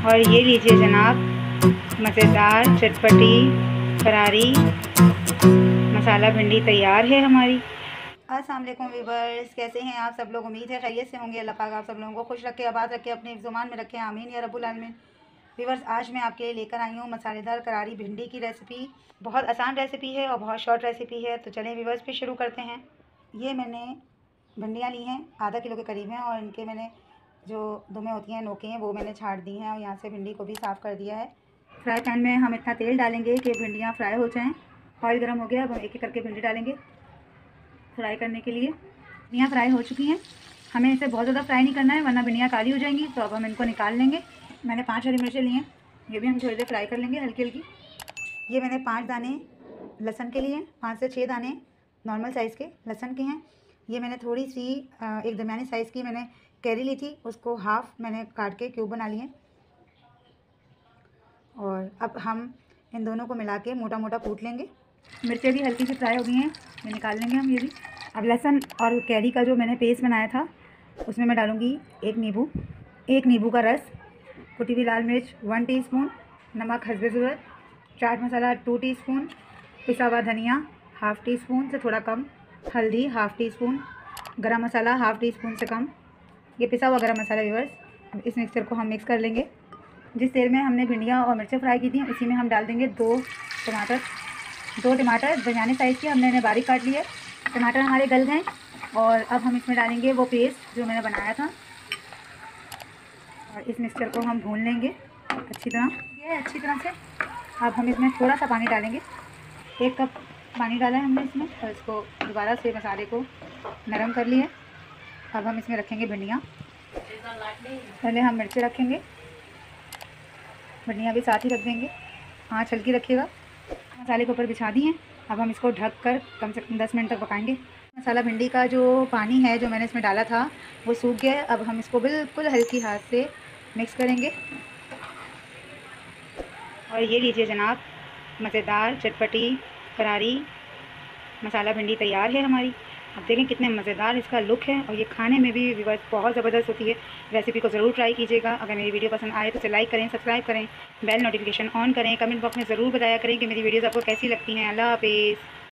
और ये लीजिए जनाब, मज़ेदार चटपटी करारी मसाला भिंडी तैयार है हमारी। अस्सलाम वालेकुम वीवर्स, कैसे हैं आप सब लोग? उम्मीद है खैरियत से होंगे। अल्लाह पाक आप सब लोगों को खुश रखे, आबाद रखे, अपने ज़ुबान में रखे, आमीन या रब्बुल आलमीन। वीवर्स, आज मैं आपके लिए लेकर आई हूँ मसालेदार करारी भिंडी की रेसिपी। बहुत आसान रेसिपी है और बहुत शॉर्ट रेसिपी है। तो चलें वीवर्स, फिर शुरू करते हैं। ये मैंने भिंडियाँ ली हैं, आधा किलो के करीब हैं, और इनके मैंने जो दुमें होती हैं, नोके हैं, वो मैंने छाड़ दी हैं, और यहाँ से भिंडी को भी साफ़ कर दिया है। फ्राई पैन में हम इतना तेल डालेंगे कि भिंडियाँ फ्राई हो जाएँ। ऑयल गर्म हो गया, अब हम एक एक करके भिंडी डालेंगे फ्राई करने के लिए। भिंडियाँ फ्राई हो चुकी हैं, हमें इसे बहुत ज़्यादा फ्राई नहीं करना है वरना भिंडियाँ काली हो जाएंगी। तो अब हम इनको निकाल लेंगे। मैंने 5 हरी मिर्चें ली हैं, ये भी हम थोड़ी देर फ्राई कर लेंगे हल्की हल्की। ये मैंने 5 दाने लहसुन के लिए, 5 से 6 दाने नॉर्मल साइज़ के लहसुन के हैं। ये मैंने थोड़ी सी एक दरमियानी साइज़ की मैंने कैरी ली थी, उसको हाफ़ मैंने काट के क्यूब बना लिए। और अब हम इन दोनों को मिला के मोटा मोटा कूट लेंगे। मिर्चें भी हल्की सी फ्राई हो गई हैं, ये निकाल लेंगे हम ये भी। अब लहसुन और कैरी का जो मैंने पेस्ट बनाया था उसमें मैं डालूँगी एक नींबू का रस, कुटी हुई लाल मिर्च 1 टीस्पून, नमक हस्बे ज़रूरत, चाट मसाला 2 टीस्पून, पिसा हुआ धनिया हाफ़ टी स्पून से थोड़ा कम, हल्दी हाफ़ टी स्पून, गरम मसाला हाफ़ टी स्पून से कम। ये पिसा हुआ गरम मसाला व्यूअर्स। अब इस मिक्सचर को हम मिक्स कर लेंगे। जिस तेल में हमने भिंडियाँ और मिर्चें फ्राई की थी उसी में हम डाल देंगे 2 टमाटर दरमियाने साइज़ के, हमने इन्हें बारीक काट लिया। टमाटर हमारे गल गए और अब हम इसमें डालेंगे वो पेस्ट जो मैंने बनाया था, और इस मिक्सचर को हम भून लेंगे अच्छी तरह से। अब हम इसमें थोड़ा सा पानी डालेंगे, 1 कप पानी डाला है हमने इसमें, और इसको दोबारा से मसाले को नरम कर लिया। अब हम इसमें रखेंगे भिंडियाँ। पहले हम मिर्चें रखेंगे, भिंडियाँ भी साथ ही रख देंगे, आँच हल्की रखिएगा। मसाले के ऊपर बिछा दी हैं। अब हम इसको ढक कर कम से कम 10 मिनट तक पकाएंगे। मसाला भिंडी का जो पानी है जो मैंने इसमें डाला था वो सूख गया है। अब हम इसको बिल्कुल हल्की हाथ से मिक्स करेंगे। और ये लीजिए जनाब, मज़ेदार चटपटी करारी मसाला भिंडी तैयार है हमारी। अब देखें कितने मज़ेदार इसका लुक है, और ये खाने में भी व्यूअर्स बहुत ज़बरदस्त होती है। रेसिपी को ज़रूर ट्राई कीजिएगा। अगर मेरी वीडियो पसंद आए तो इसे लाइक करें, सब्सक्राइब करें, बेल नोटिफिकेशन ऑन करें, कमेंट बॉक्स में ज़रूर बताया करें कि मेरी वीडियोज़ आपको कैसी लगती हैं। अल्लाह हाफ़िज़।